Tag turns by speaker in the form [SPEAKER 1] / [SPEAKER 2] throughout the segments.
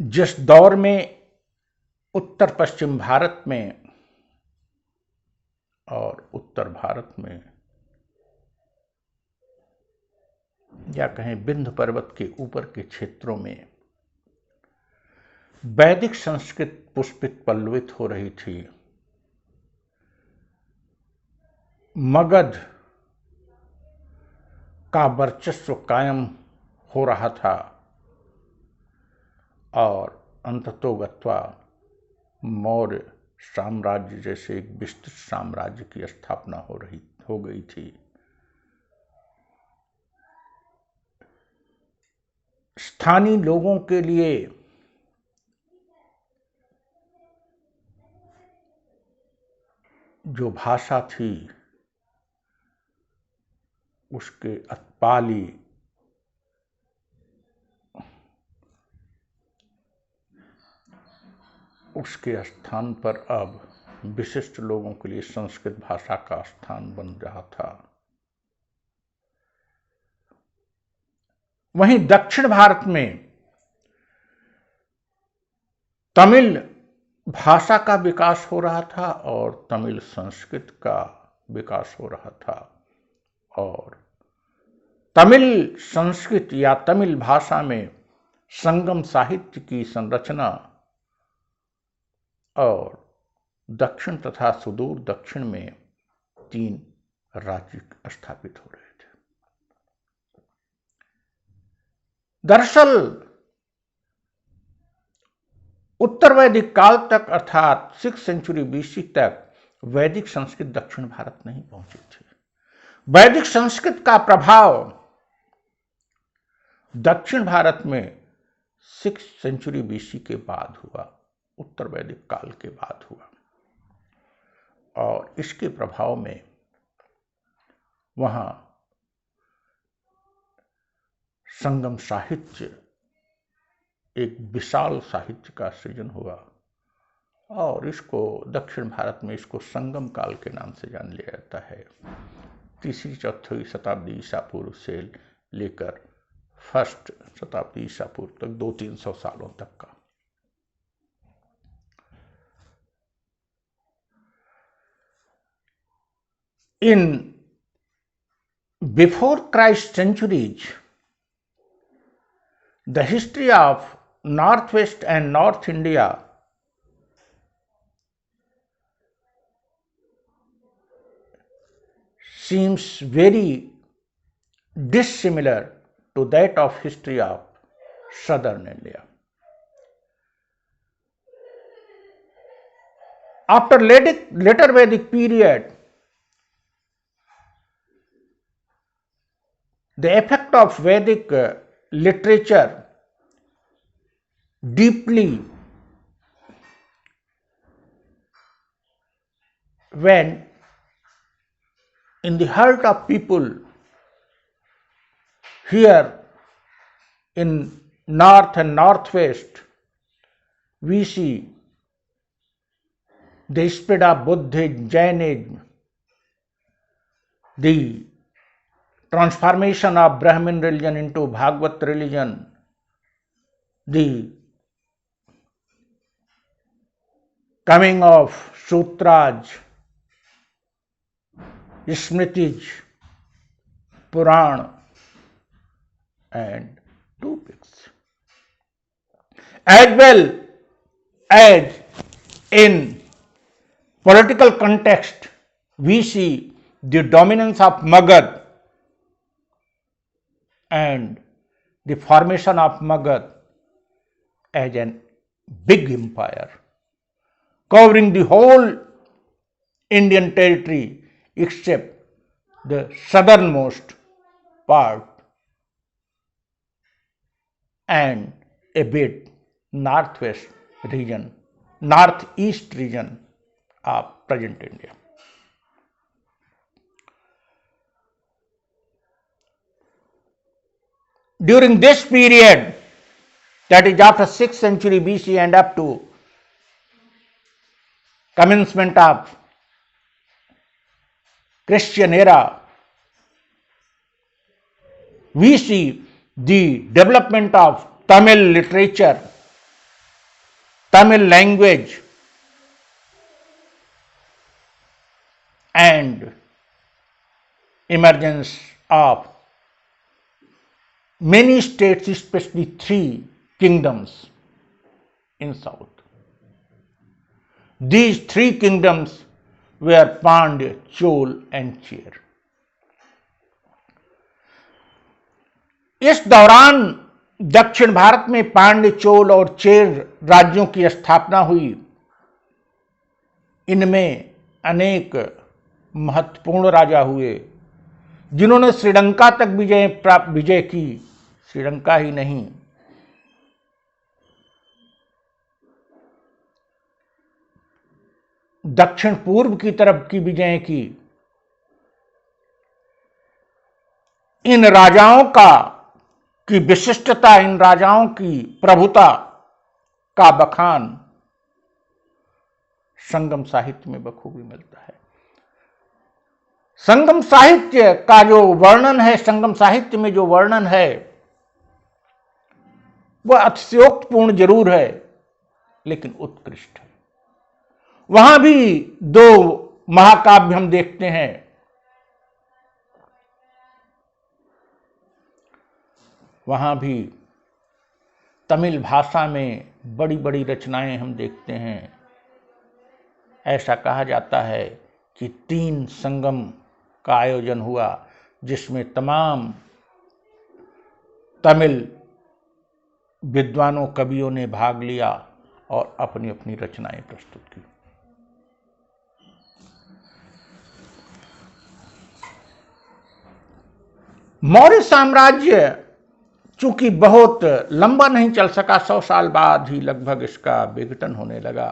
[SPEAKER 1] जिस दौर में उत्तर पश्चिम भारत में और उत्तर भारत में या कहें विंध्य पर्वत के ऊपर के क्षेत्रों में वैदिक संस्कृत पुष्पित पल्लवित हो रही थी, मगध का वर्चस्व कायम हो रहा था और अंततोगत्वा मौर्य साम्राज्य जैसे एक विस्तृत साम्राज्य की स्थापना हो गई थी। स्थानीय लोगों के लिए जो भाषा थी उसके पाली उसके स्थान पर अब विशिष्ट लोगों के लिए संस्कृत भाषा का स्थान बन रहा था। वहीं दक्षिण भारत में तमिल भाषा का विकास हो रहा था और तमिल संस्कृत का विकास हो रहा था और तमिल संस्कृत या तमिल भाषा में संगम साहित्य की संरचना और दक्षिण तथा सुदूर दक्षिण में 3 राज्य स्थापित हो रहे थे। दरअसल उत्तर वैदिक काल तक अर्थात 6th सेंचुरी बीसी तक वैदिक संस्कृत दक्षिण भारत नहीं पहुंची थी। वैदिक संस्कृत का प्रभाव दक्षिण भारत में 6th सेंचुरी बीसी के बाद हुआ, उत्तर वैदिक काल के बाद हुआ और इसके प्रभाव में वहां संगम साहित्य एक विशाल साहित्य का सृजन हुआ और इसको दक्षिण भारत में इसको संगम काल के नाम से जान लिया जाता है। 3री-4वीं शताब्दी ईसा पूर्व से लेकर 1st शताब्दी ईसा पूर्व तक 200-300 सालों तक का। In before Christ centuries, the history of Northwest and North India seems very dissimilar to that of history of Southern India. After later Vedic period, the effect of Vedic literature deeply went in the heart of people here in north and northwest. We see the spread of Buddhism, Jainism, the transformation of Brahmin religion into Bhagavad religion, the coming of Sutras, Smritis, Puran and topics. As well as in political context, we see the dominance of Magad and the formation of Magad as a big empire covering the whole Indian territory except the southernmost part and a bit northwest region, northeast region of present India. During this period, that is after 6th century BC and up to commencement of Christian era, we see the development of Tamil literature Tamil language and emergence of many states, especially three kingdoms in south. These three kingdoms were Pandya, Chol and Cher. इस दौरान दक्षिण भारत में पांड्य, चोल और chair राज्यों की स्थापना हुई। इनमें अनेक महत्वपूर्ण राजा हुए जिन्होंने श्रीलंका तक विजय की। श्रीलंका ही नहीं, दक्षिण पूर्व की तरफ की विजय की। इन राजाओं की विशिष्टता, इन राजाओं की प्रभुता का बखान संगम साहित्य में बखूबी मिलता है। संगम साहित्य का जो वर्णन है, संगम साहित्य में जो वर्णन है वह अतिशयोक्तपूर्ण जरूर है, लेकिन उत्कृष्ट है। वहां भी दो महाकाव्य हम देखते हैं। वहां भी तमिल भाषा में बड़ी बड़ी रचनाएं हम देखते हैं। ऐसा कहा जाता है कि 3 संगम का आयोजन हुआ जिसमें तमाम तमिल विद्वानों, कवियों ने भाग लिया और अपनी अपनी रचनाएं प्रस्तुत की। मौर्य साम्राज्य चूंकि बहुत लंबा नहीं चल सका, 100 साल बाद ही लगभग इसका विघटन होने लगा।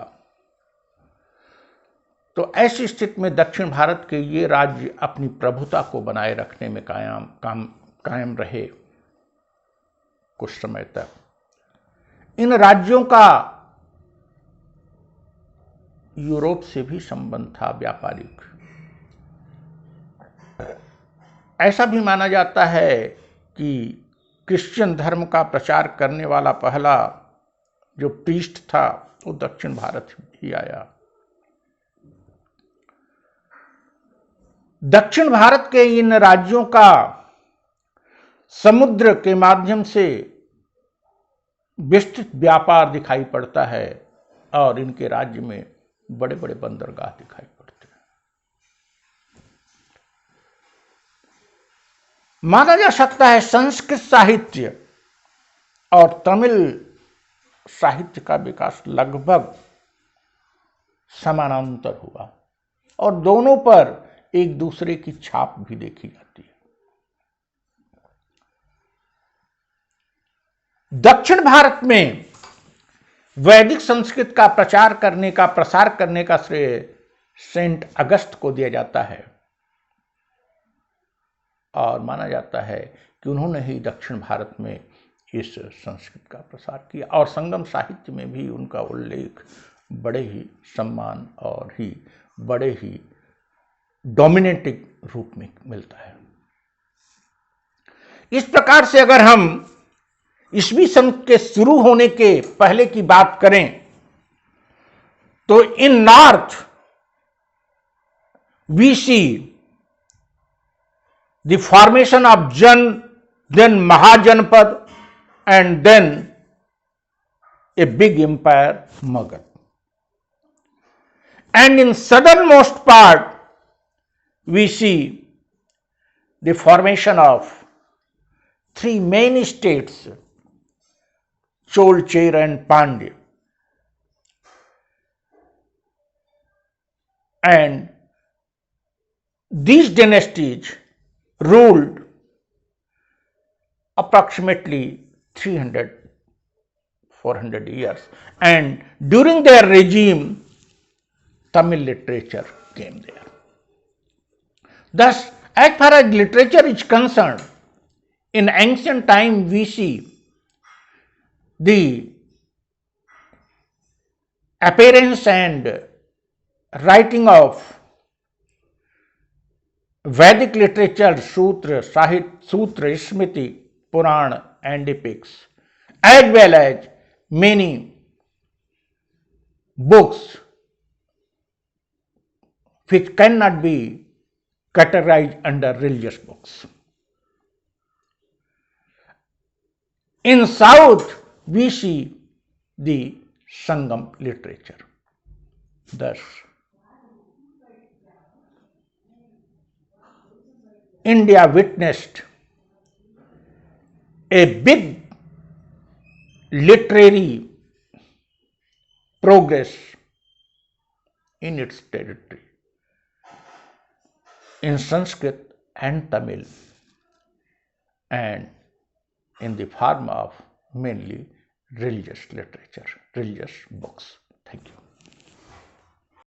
[SPEAKER 1] तो ऐसी स्थिति में दक्षिण भारत के ये राज्य अपनी प्रभुता को बनाए रखने में कायम रहे कुछ समय तक। इन राज्यों का यूरोप से भी संबंध था, व्यापारिक। ऐसा भी माना जाता है कि क्रिश्चियन धर्म का प्रचार करने वाला पहला जो प्रीस्ट था वो दक्षिण भारत ही आया। दक्षिण भारत के इन राज्यों का समुद्र के माध्यम से विस्तृत व्यापार दिखाई पड़ता है और इनके राज्य में बड़े बड़े बंदरगाह दिखाई पड़ते हैं। माना जा सकता है संस्कृत साहित्य और तमिल साहित्य का विकास लगभग समानांतर हुआ और दोनों पर एक दूसरे की छाप भी देखी जाती है। दक्षिण भारत में वैदिक संस्कृत का प्रसार करने का श्रेय सेंट अगस्त को दिया जाता है और माना जाता है कि उन्होंने ही दक्षिण भारत में इस संस्कृत का प्रसार किया और संगम साहित्य में भी उनका उल्लेख बड़े ही सम्मान और ही बड़े ही डोमिनेटिंग रूप में मिलता है। इस प्रकार से अगर हम ईस्वी सन के शुरू होने के पहले की बात करें तो in north we see the formation of then Mahajanapada and then a big empire, Magad. And in southernmost part, we see the formation of 3 main states, Chol, Cher and Pandya. And these dynasties ruled approximately 300-400 years, and during their regime Tamil literature came there. Thus, as far as literature is concerned, in ancient time we see the appearance and writing of Vedic literature, Sutra, Smriti, Puran and epics, as well as many books which cannot be categorized under religious books. In South, we see the Sangam literature. Thus, India witnessed a big literary progress in its territory in Sanskrit and Tamil, and in the form of mainly religious literature, religious books. Thank you.